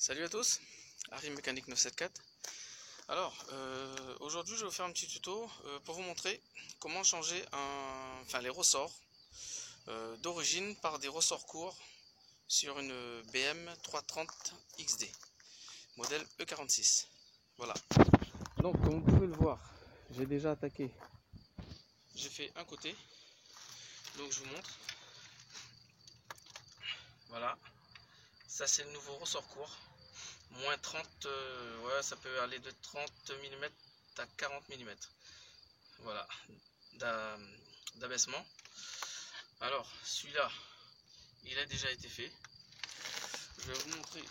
Salut à tous, Harry Mécanique 974. Alors, aujourd'hui je vais vous faire un petit tuto pour vous montrer comment changer les ressorts d'origine par des ressorts courts sur une BM 330 XD, modèle E46. Voilà. Donc comme vous pouvez le voir, j'ai déjà attaqué. J'ai fait un côté, donc je vous montre. Voilà, ça c'est le nouveau ressort court. Moins 30, ouais, ça peut aller de 30 mm à 40 mm. Voilà, d'abaissement. Alors, celui-là, il a déjà été fait. Je vais vous montrer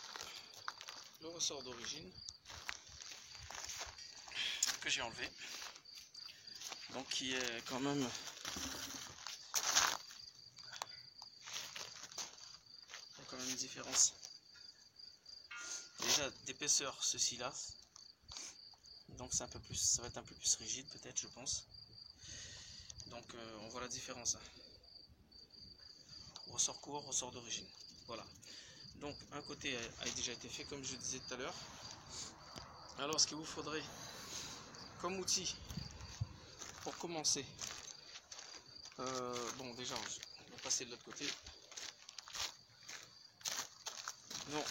le ressort d'origine que j'ai enlevé. Donc, qui est quand même une différence. Déjà d'épaisseur, ceci-là. Donc, c'est un peu plus, ça va être un peu plus rigide, peut-être, je pense. Donc, on voit la différence. Ressort court, ressort d'origine. Voilà. Donc un côté a déjà été fait comme je disais tout à l'heure. Alors ce qu'il vous faudrait comme outil pour commencer, bon déjà on va passer de l'autre côté. Donc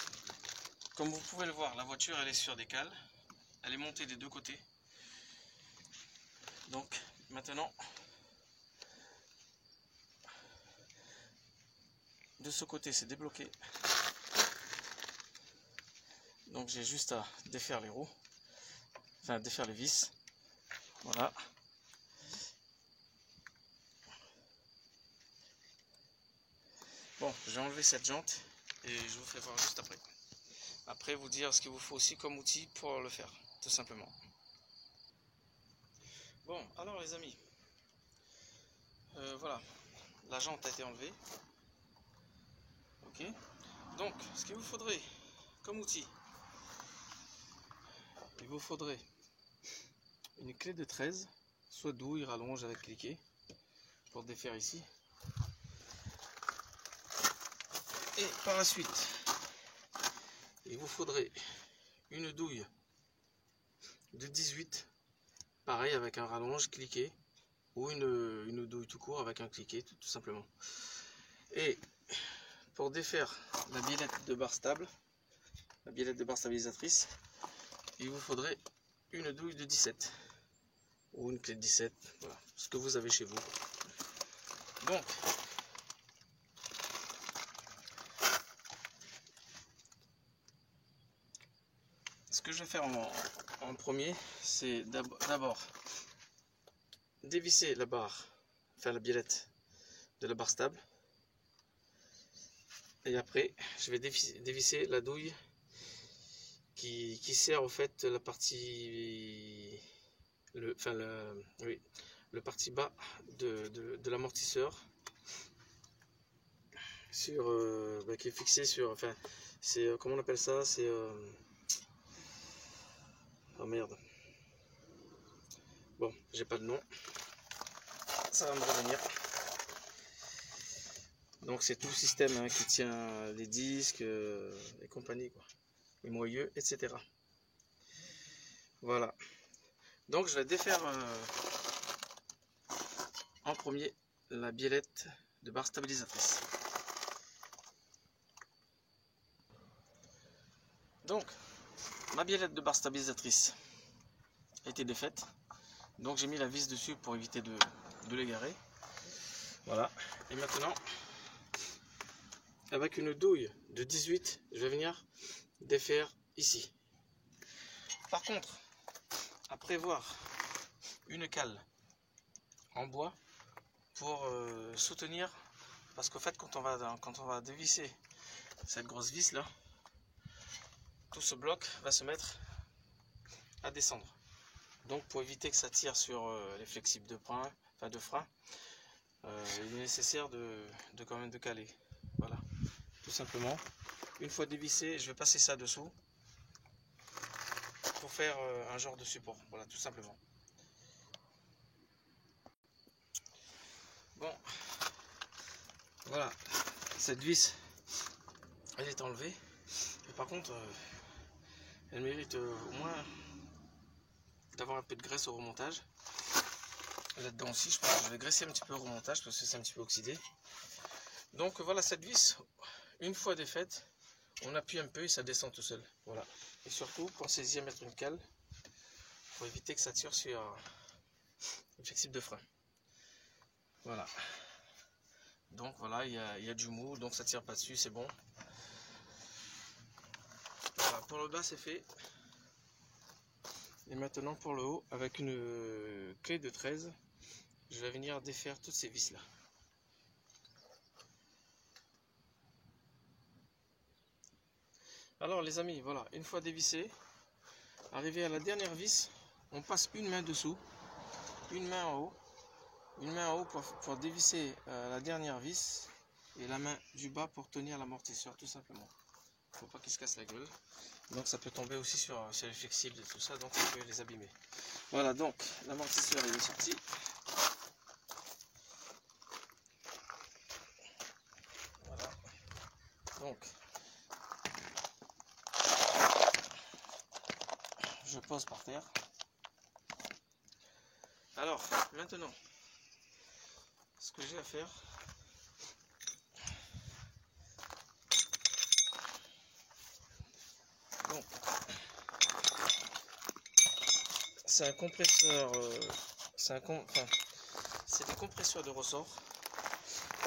comme vous pouvez le voir, la voiture elle est sur des cales, elle est montée des deux côtés. Donc maintenant de ce côté c'est débloqué. Donc j'ai juste à défaire les roues, enfin défaire les vis. Voilà. Bon, j'ai enlevé cette jante et je vous fais voir juste après. Après vous dire ce qu'il vous faut aussi comme outil pour le faire, tout simplement. Bon, alors les amis, voilà, la jante a été enlevée. Ok. Donc, ce qu'il vous faudrait comme outil, il vous faudrait une clé de 13, soit douille, rallonge avec cliquet, pour défaire ici. Et par la suite, il vous faudrait une douille de 18, pareil avec un rallonge, cliquet, ou une douille tout court avec un cliquet, tout simplement. Et pour défaire la biellette de barre stable, la biellette de barre stabilisatrice, il vous faudrait une douille de 17 ou une clé de 17, voilà, ce que vous avez chez vous. Donc, ce que je vais faire en premier, c'est d'abord dévisser la barre, enfin la biellette de la barre stable. Et après, je vais dévisser la douille qui sert au fait la partie, le parti bas de l'amortisseur, sur qui est fixé sur, enfin c'est comment on appelle ça, c'est oh merde, bon j'ai pas de nom, ça va me revenir. Donc c'est tout le système qui tient les disques et compagnie, quoi, les moyeux, etc. Voilà. Donc je vais défaire en premier la biellette de barre stabilisatrice. Donc ma biellette de barre stabilisatrice a été défaite. Donc j'ai mis la vis dessus pour éviter de l'égarer. Voilà. Et maintenant, avec une douille de 18, je vais venir défaire ici. Par contre, à prévoir une cale en bois pour soutenir, parce qu'en fait quand on va dévisser cette grosse vis là, tout ce bloc va se mettre à descendre. Donc pour éviter que ça tire sur les flexibles de frein, il est nécessaire quand même de caler. Voilà, tout simplement. Une fois dévissé, je vais passer ça dessous pour faire un genre de support. Voilà, tout simplement. Bon, voilà, cette vis, elle est enlevée. Et par contre, elle mérite au moins d'avoir un peu de graisse au remontage. Là-dedans aussi, je pense que je vais graisser un petit peu au remontage parce que c'est un petit peu oxydé. Donc voilà, cette vis, une fois défaite, on appuie un peu et ça descend tout seul. Voilà. Et surtout, pensez-y à mettre une cale pour éviter que ça tire sur le flexible de frein. Voilà. Donc voilà, il y a du mou, donc ça tire pas dessus, c'est bon. Voilà, pour le bas c'est fait. Et maintenant pour le haut, avec une clé de 13, je vais venir défaire toutes ces vis là. Alors les amis, voilà, une fois dévissé, arrivé à la dernière vis, on passe une main dessous, une main en haut pour dévisser la dernière vis et la main du bas pour tenir l'amortisseur tout simplement. Il ne faut pas qu'il se casse la gueule. Donc ça peut tomber aussi sur les flexibles et tout ça, donc ça peut les abîmer. Voilà, donc l'amortisseur il est sorti. Voilà. Donc je pose par terre. Alors maintenant, ce que j'ai à faire, donc c'est un compresseur, c'est des compresseurs de ressort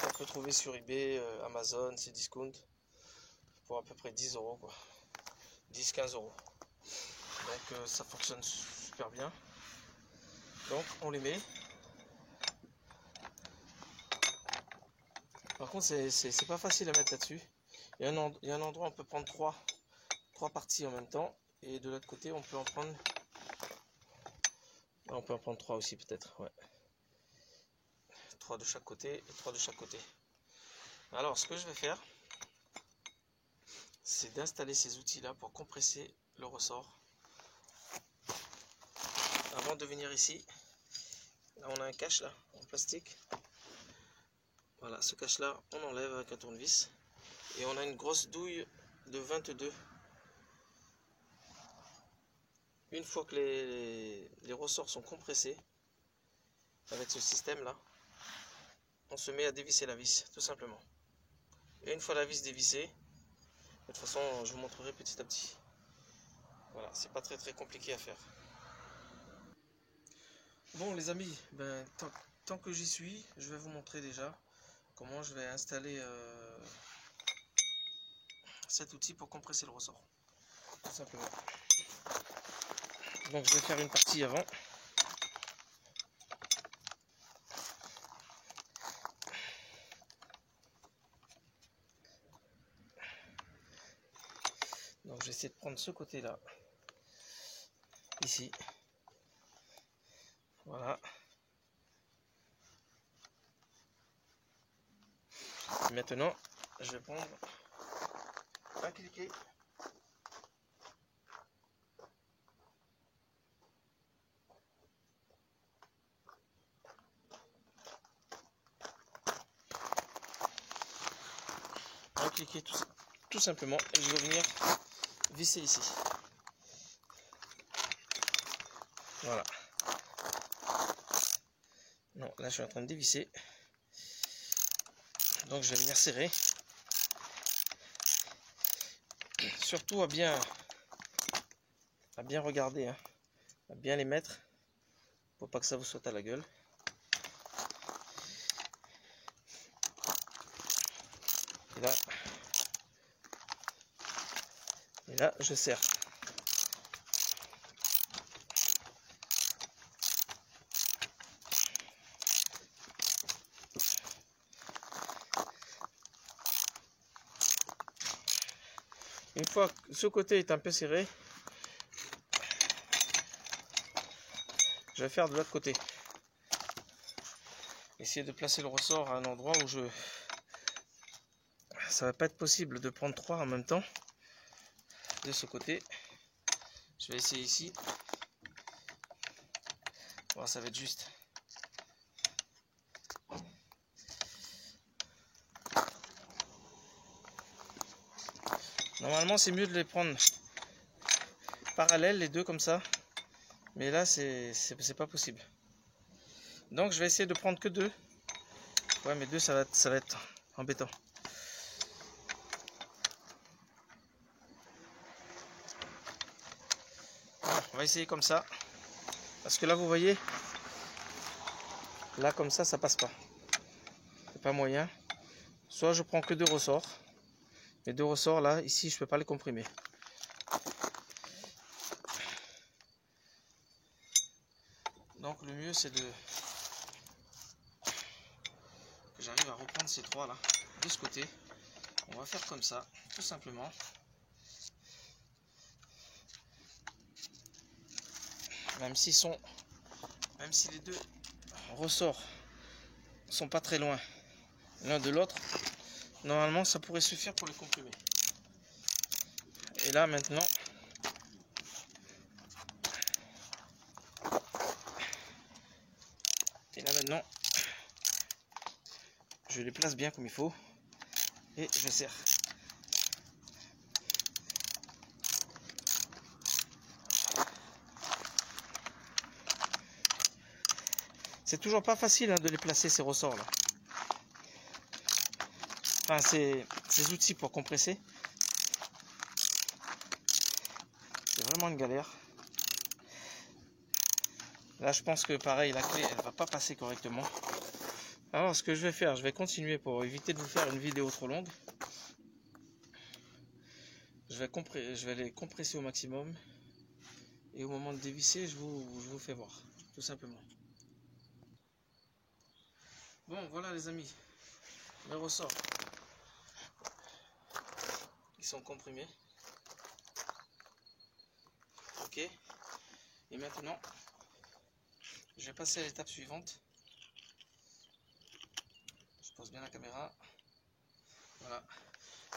qu'on peut trouver sur eBay, Amazon, Cdiscount pour à peu près 10 euros quoi, 10-15 euros. Donc ça fonctionne super bien. Donc on les met. Par contre c'est pas facile à mettre là-dessus. Il y a un endroit où on peut prendre trois parties en même temps. Et de l'autre côté on peut en prendre. On peut en prendre 3 aussi peut-être. Ouais. 3 de chaque côté et 3 de chaque côté. Alors ce que je vais faire, c'est d'installer ces outils là pour compresser le ressort. Avant de venir ici, là on a un cache là en plastique. Voilà, ce cache là on enlève avec un tournevis. Et on a une grosse douille de 22. Une fois que les ressorts sont compressés avec ce système là, on se met à dévisser la vis tout simplement. Et une fois la vis dévissée, de toute façon je vous montrerai petit à petit. Voilà, c'est pas très compliqué à faire. Bon les amis, ben, tant que j'y suis, je vais vous montrer déjà comment je vais installer cet outil pour compresser le ressort. Tout simplement. Donc je vais faire une partie avant. Donc je vais essayer de prendre ce côté là. Ici. Voilà. Et maintenant, je vais prendre un cliquet. Un cliquet tout simplement. Et je vais venir visser ici. Voilà. Non, là je suis en train de dévisser. Donc je vais venir serrer. Surtout à bien regarder, hein, à bien les mettre pour pas que ça vous saute à la gueule. Et là je serre. Une fois que ce côté est un peu serré, je vais faire de l'autre côté. Essayer de placer le ressort à un endroit où ça va pas être possible de prendre 3 en même temps. De ce côté, je vais essayer ici. Bon, ça va être juste. Normalement, c'est mieux de les prendre parallèles, les deux comme ça. Mais là, c'est pas possible. Donc, je vais essayer de prendre que 2. Ouais, mais 2, ça va être embêtant. Bon, on va essayer comme ça. Parce que là, vous voyez, là, comme ça passe pas. C'est pas moyen. Soit je prends que 2 ressorts. Les 2 ressorts, là, ici, je peux pas les comprimer. Donc, le mieux, c'est que j'arrive à reprendre ces 3 là, de ce côté. On va faire comme ça, tout simplement. Même si les 2 ressorts sont pas très loin l'un de l'autre, normalement ça pourrait suffire pour les comprimer. Et là maintenant, je les place bien comme il faut et je serre. C'est toujours pas facile de les placer, ces ressorts là. Enfin, ces outils pour compresser, c'est vraiment une galère. Là, je pense que pareil, la clé, elle va pas passer correctement. Alors, ce que je vais faire, je vais continuer pour éviter de vous faire une vidéo trop longue. Je vais les compresser au maximum. Et au moment de dévisser, je vous fais voir, tout simplement. Bon, voilà les amis, les ressorts, ils sont comprimés. Ok. Et maintenant, je vais passer à l'étape suivante. Je pose bien la caméra. Voilà.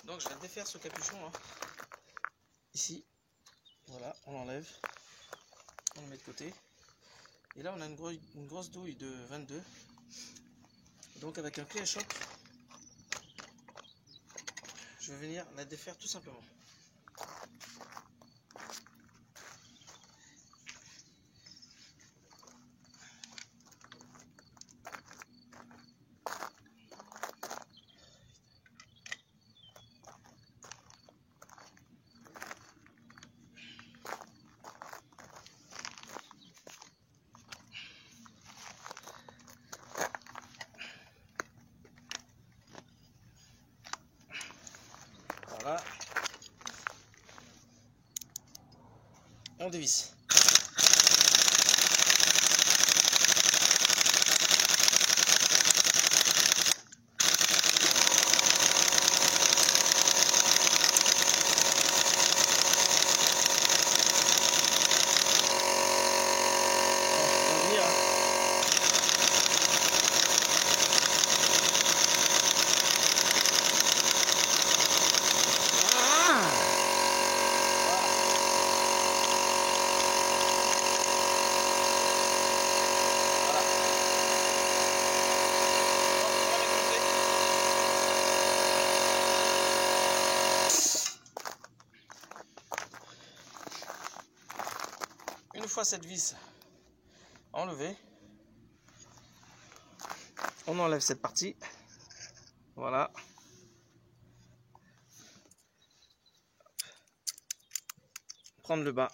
Donc je vais défaire ce capuchon là. Ici. Voilà, on l'enlève. On le met de côté. Et là on a une grosse douille de 22. Donc avec un clé à choc, je vais venir la défaire tout simplement. Voilà. On dévisse. Une fois cette vis enlevée, on enlève cette partie. Voilà. Prendre le bas.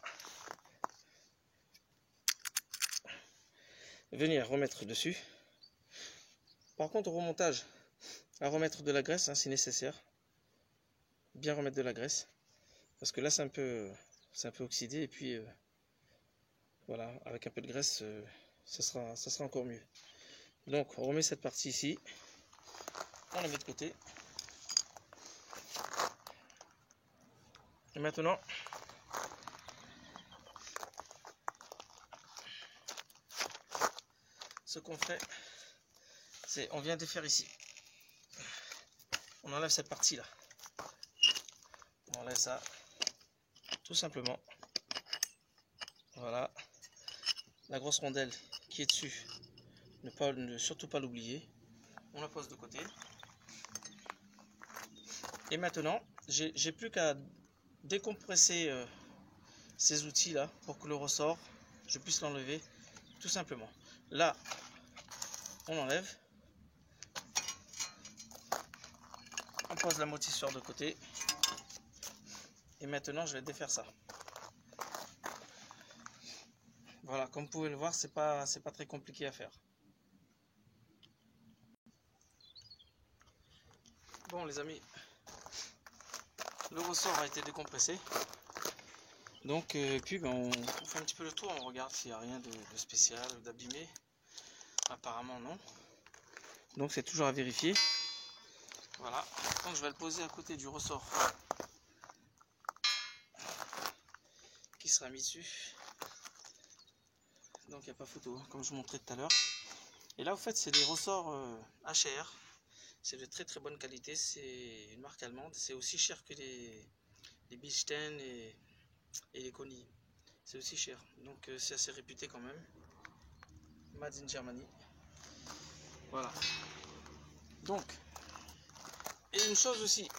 Venir remettre dessus. Par contre, au remontage, à remettre de la graisse si nécessaire. Bien remettre de la graisse. Parce que là, c'est un peu oxydé. Et puis, voilà, avec un peu de graisse, ça sera encore mieux. Donc, on remet cette partie ici. On la met de côté. Et maintenant, ce qu'on fait, c'est on vient défaire ici. On enlève cette partie là. On enlève ça tout simplement. Voilà. La grosse rondelle qui est dessus, ne surtout pas l'oublier. On la pose de côté. Et maintenant, j'ai plus qu'à décompresser ces outils là pour que le ressort, je puisse l'enlever tout simplement. Là, on enlève. On pose l'amortisseur de côté. Et maintenant, je vais défaire ça. Voilà, comme vous pouvez le voir, c'est pas très compliqué à faire. Bon les amis, le ressort a été décompressé. Donc puis ben, on fait un petit peu le tour, on regarde s'il n'y a rien de spécial, d'abîmé. Apparemment non. Donc c'est toujours à vérifier. Voilà, donc je vais le poser à côté du ressort qui sera mis dessus. Donc il n'y a pas photo, hein, comme je vous montrais tout à l'heure. Et là, en fait, c'est des ressorts HR. C'est de très très bonne qualité. C'est une marque allemande. C'est aussi cher que les Bilstein et les Koni. C'est aussi cher. Donc c'est assez réputé quand même. Made in Germany. Voilà. Donc, et une chose aussi,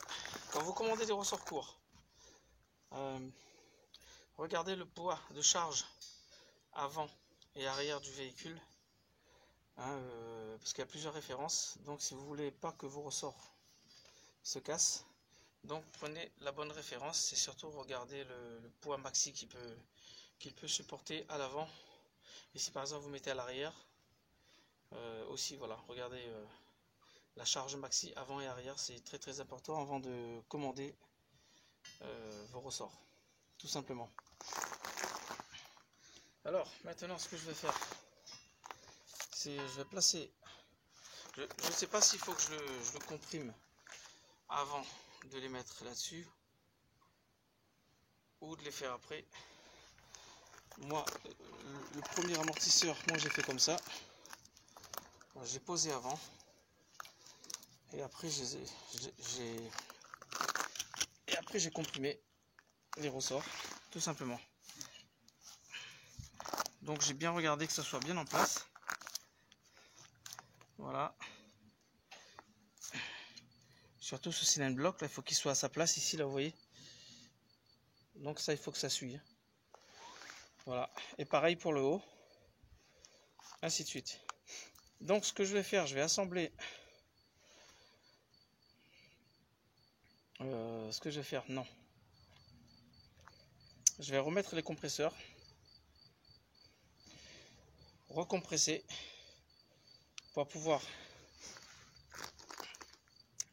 quand vous commandez des ressorts courts, regardez le poids de charge avant et arrière du véhicule. Parce qu'il y a plusieurs références. Donc si vous voulez pas que vos ressorts se cassent, donc prenez la bonne référence. C'est surtout regarder le poids maxi qu'il peut supporter à l'avant. Et si par exemple vous mettez à l'arrière, aussi voilà, regardez la charge maxi avant et arrière. C'est très très important avant de commander vos ressorts, tout simplement. Alors maintenant, ce que je vais faire, c'est je vais placer. Je ne sais pas s'il faut que je le comprime avant de les mettre là-dessus ou de les faire après. Moi, le premier amortisseur, moi j'ai fait comme ça. J'ai posé avant et après j'ai comprimé les ressorts, tout simplement. Donc j'ai bien regardé que ça soit bien en place. Voilà. Surtout ce cylindre bloc là, il faut qu'il soit à sa place ici, là vous voyez. Donc ça, il faut que ça suive. Voilà. Et pareil pour le haut. Ainsi de suite. Donc ce que je vais faire, je vais assembler. Ce que je vais faire, non. Je vais remettre les compresseurs. Recompresser. Pour pouvoir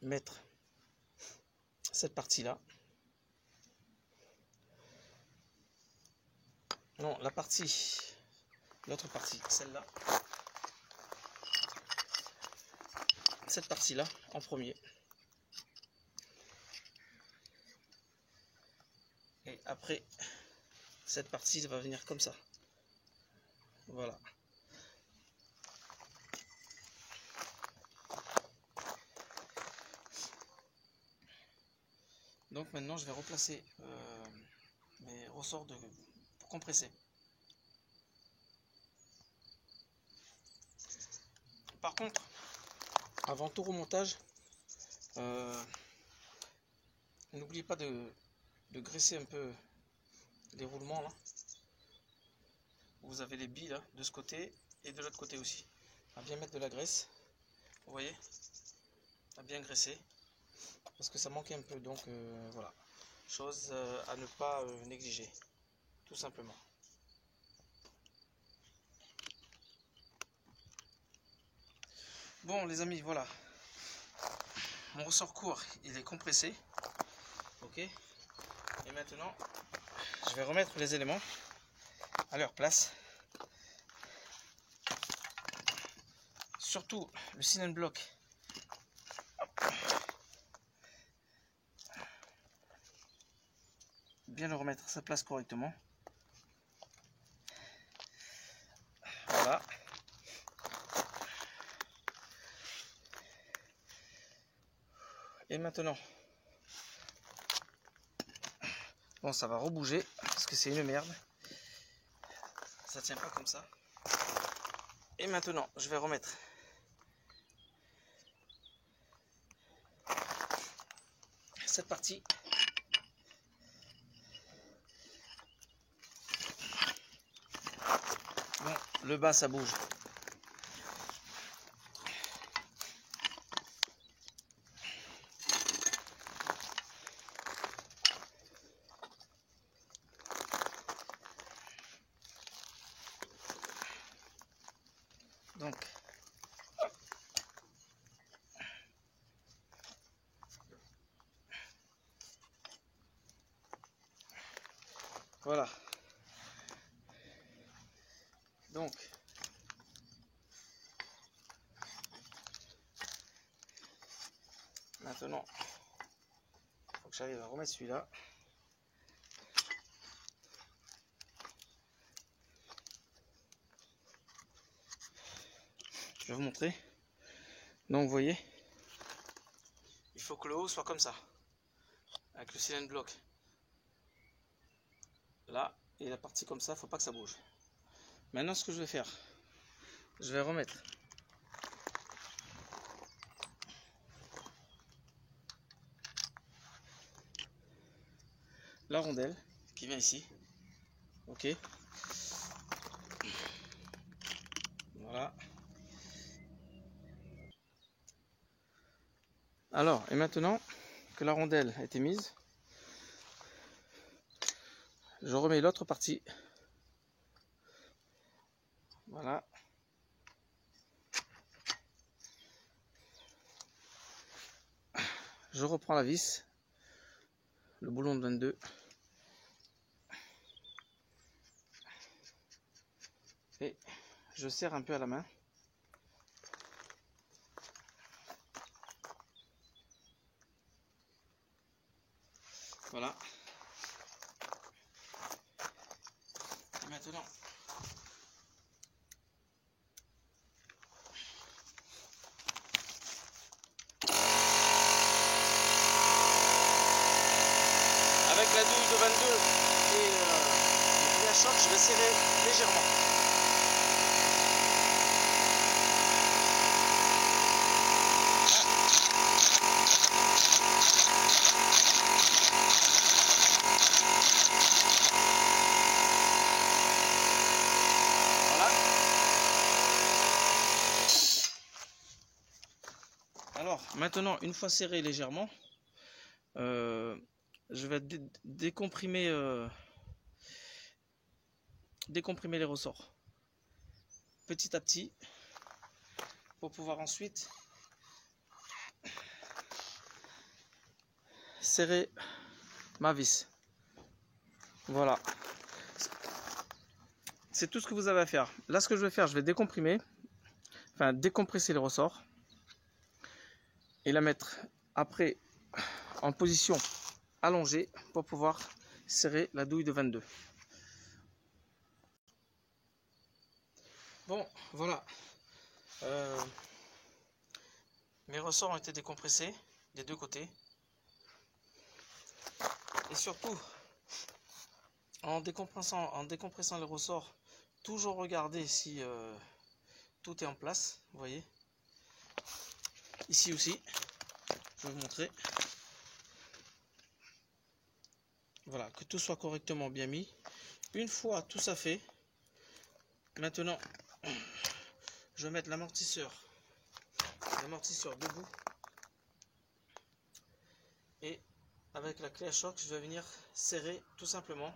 mettre cette partie là. Non, la partie, l'autre partie, celle-là. Cette partie là en premier. Et après, cette partie va venir comme ça. Voilà. Donc maintenant, je vais replacer mes ressorts pour compresser. Par contre, avant tout remontage, n'oubliez pas de graisser un peu les roulements là. Vous avez les billes là, de ce côté et de l'autre côté aussi. À bien mettre de la graisse, vous voyez, à bien graisser, parce que ça manquait un peu, donc voilà. Chose à ne pas négliger, tout simplement. Bon les amis, voilà. Mon ressort court, il est compressé. Ok. Et maintenant, je vais remettre les éléments à leur place. Surtout le cylindre bloc. Bien le remettre à sa place correctement. Voilà. Et maintenant, bon, ça va rebouger parce que c'est une merde. Ça tient pas comme ça. Et maintenant, je vais remettre cette partie le bas ça bouge. Donc voilà. Donc maintenant, il faut que j'arrive à remettre celui-là. Je vais vous montrer. Donc vous voyez, il faut que le haut soit comme ça, avec le cylindre bloc. Là, et la partie comme ça, il ne faut pas que ça bouge. Maintenant, ce que je vais faire, je vais remettre la rondelle qui vient ici. Ok. Voilà. Alors, et maintenant que la rondelle a été mise, je remets l'autre partie. Voilà. Je reprends la vis, le boulon de 22. Et je serre un peu à la main. Voilà. Et maintenant, avec la douille de 22 et le clé à choc, je vais serrer légèrement. Voilà. Alors maintenant, une fois serré légèrement, je vais décomprimer les ressorts petit à petit pour pouvoir ensuite serrer ma vis. Voilà, c'est tout ce que vous avez à faire. Là, ce que je vais faire, je vais décompresser les ressorts et la mettre après en position allongée pour pouvoir serrer la douille de 22. Bon, voilà. Mes ressorts ont été décompressés des deux côtés. Et surtout, en décompressant les ressorts, toujours regarder si tout est en place. Vous voyez, ici aussi, je vais vous montrer. Voilà, que tout soit correctement bien mis. Une fois tout ça fait, maintenant, je vais mettre l'amortisseur debout. Et avec la clé à choc, je vais venir serrer tout simplement,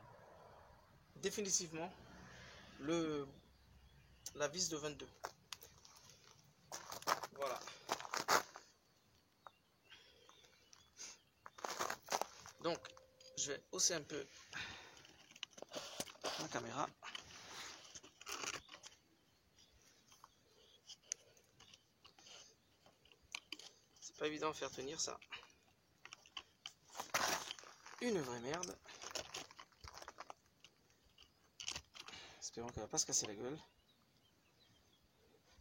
définitivement, la vis de 22. Voilà. Donc, je vais hausser un peu la caméra. C'est pas évident de faire tenir ça. Une vraie merde. Espérons qu'elle va pas se casser la gueule.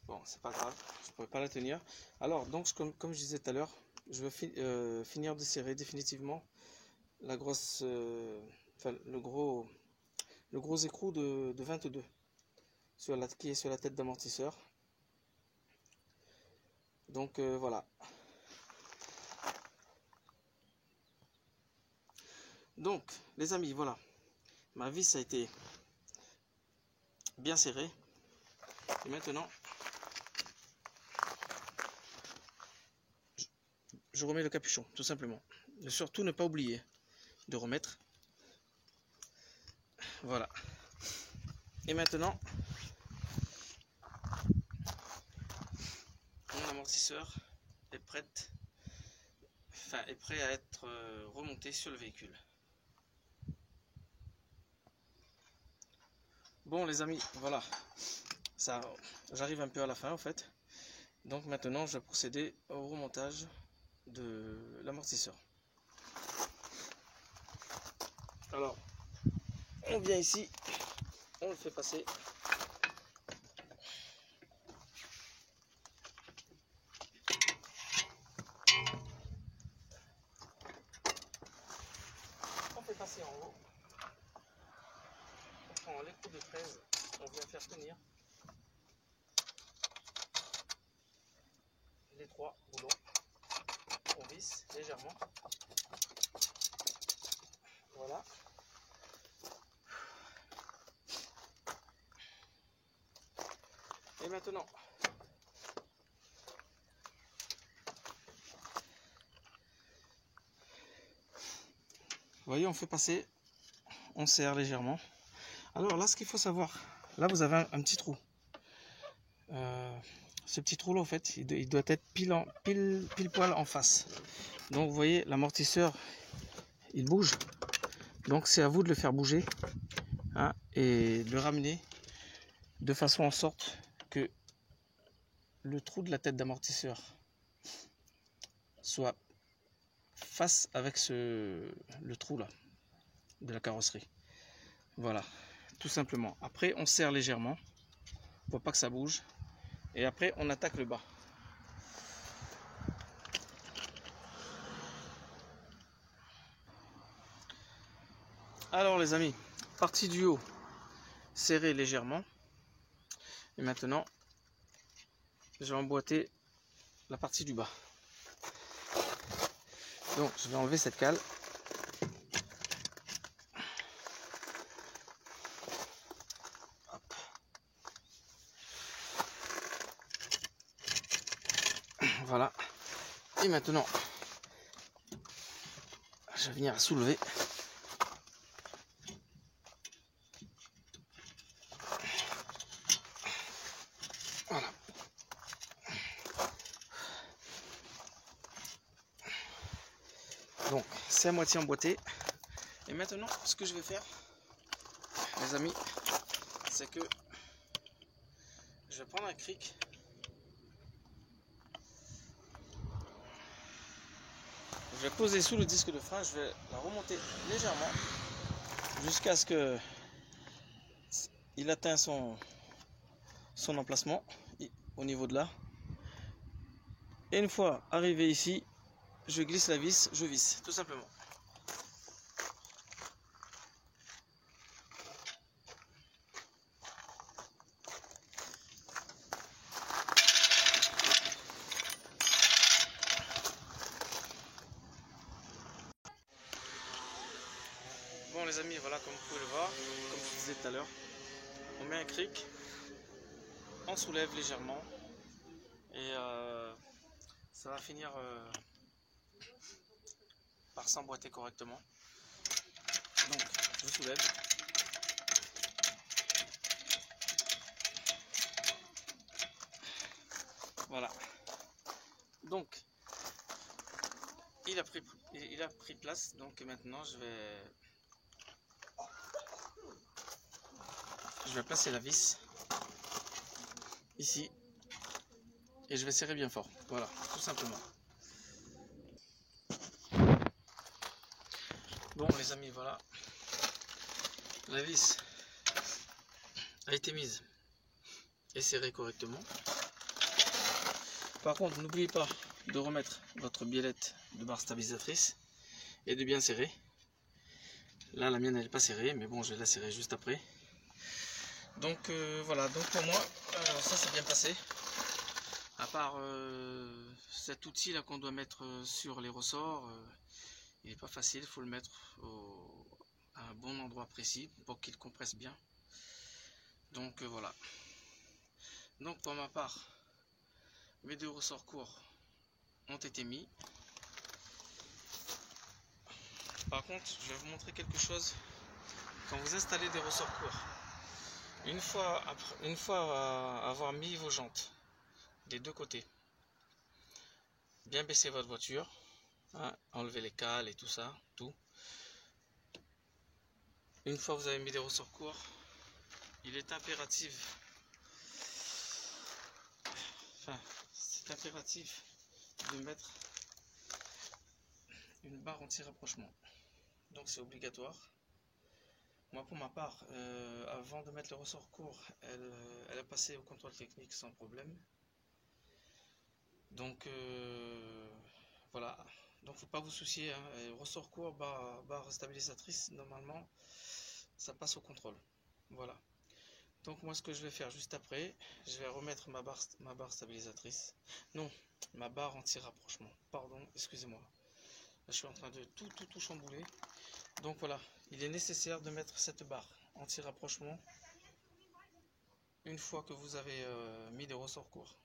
Bon, c'est pas grave, je ne pourrais pas la tenir. Alors, donc, comme je disais tout à l'heure, je vais finir de serrer définitivement la grosse, le gros écrou de 22 qui est sur la tête d'amortisseur. Donc voilà. Donc les amis, voilà, ma vis a été bien serrée. Et maintenant, je remets le capuchon, tout simplement. Et surtout, ne pas oublier de remettre. Voilà. Et maintenant, mon amortisseur est prêt à être remonté sur le véhicule. Bon les amis, voilà, ça, j'arrive un peu à la fin en fait. Donc maintenant je vais procéder au remontage de l'amortisseur. Alors, on vient ici, on le fait passer. On fait passer en haut. On prend les coups de 13, on vient faire tenir les 3 boulons. On visse légèrement. Voilà. Et maintenant, vous voyez, on fait passer, on serre légèrement. Alors là, ce qu'il faut savoir, là vous avez un petit trou. Ce petit trou là, en fait, il doit être pile poil en face. Donc vous voyez, l'amortisseur, il bouge. Donc c'est à vous de le faire bouger, hein, et de le ramener de façon en sorte que le trou de la tête d'amortisseur soit face avec le trou là de la carrosserie. Voilà, tout simplement. Après on serre légèrement pour pas que ça bouge, et après on attaque le bas. Alors les amis, partie du haut serrée légèrement, et maintenant je vais emboîter la partie du bas. Donc je vais enlever cette cale. Hop. Voilà. Et maintenant, je vais venir soulever. Voilà. Donc c'est à moitié emboîté. Et maintenant, ce que je vais faire, les amis, c'est que je vais prendre un cric. Je vais poser sous le disque de frein, je vais la remonter légèrement jusqu'à ce que il atteigne son emplacement au niveau de là. Et une fois arrivé ici, je glisse la vis, je visse, tout simplement. Bon les amis, voilà, comme vous pouvez le voir, comme je vous disais tout à l'heure, on met un cric, on soulève légèrement et ça va finir par s'emboîter correctement. Donc je soulève. Voilà. Donc il a pris place, donc maintenant je vais placer la vis ici et je vais serrer bien fort. Voilà, tout simplement. Bon les amis, voilà, la vis a été mise et serrée correctement. Par contre, n'oubliez pas de remettre votre biellette de barre stabilisatrice et de bien serrer. Là la mienne elle n'est pas serrée, mais bon, je vais la serrer juste après. Donc voilà, donc pour moi ça s'est bien passé, à part cet outil là qu'on doit mettre sur les ressorts. Il n'est pas facile, il faut le mettre à un bon endroit précis pour qu'il compresse bien. Donc voilà. Donc pour ma part, mes 2 ressorts courts ont été mis. Par contre, je vais vous montrer quelque chose. Quand vous installez des ressorts courts, une fois avoir mis vos jantes des 2 côtés, bien baisser votre voiture, hein, enlever les cales et tout ça, tout. Une fois que vous avez mis des ressorts courts, il est impératif, c'est impératif de mettre une barre anti-rapprochement. Donc c'est obligatoire. Moi pour ma part, avant de mettre le ressort court, elle a passé au contrôle technique sans problème. Donc voilà. Donc faut pas vous soucier, hein. Ressort court, barre stabilisatrice, normalement ça passe au contrôle. Voilà. Donc moi ce que je vais faire juste après, je vais remettre ma barre stabilisatrice. Non, ma barre anti-rapprochement. Pardon, excusez-moi. Je suis en train de tout chambouler. Donc voilà, il est nécessaire de mettre cette barre anti-rapprochement une fois que vous avez mis des ressorts courts.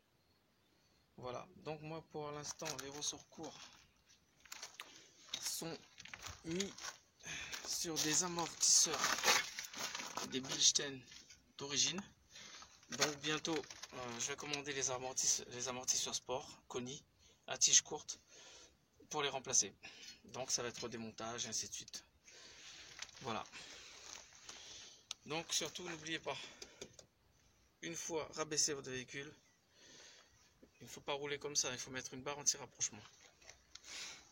Voilà, donc moi pour l'instant les ressorts courts sont mis sur des amortisseurs, des Bilstein d'origine. Donc bientôt je vais commander les amortisseurs sport Koni à tige courte pour les remplacer. Donc ça va être au démontage et ainsi de suite. Voilà. Donc surtout n'oubliez pas, une fois rabaissé votre véhicule, il ne faut pas rouler comme ça, il faut mettre une barre anti-rapprochement.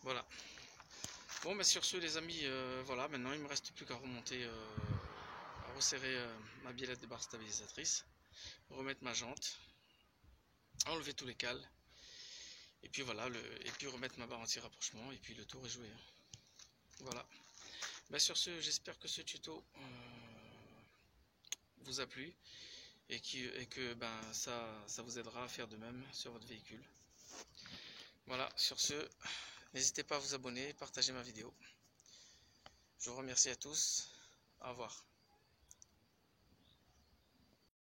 Voilà. Bon, mais sur ce les amis, voilà, maintenant il ne me reste plus qu'à remonter, à resserrer ma biellette de barre stabilisatrice, remettre ma jante, enlever tous les cales, et puis voilà, et puis remettre ma barre anti-rapprochement, et puis le tour est joué. Voilà. Ben, sur ce, j'espère que ce tuto vous a plu et que ben, ça vous aidera à faire de même sur votre véhicule. Voilà, sur ce, n'hésitez pas à vous abonner et partager ma vidéo. Je vous remercie à tous. Au revoir.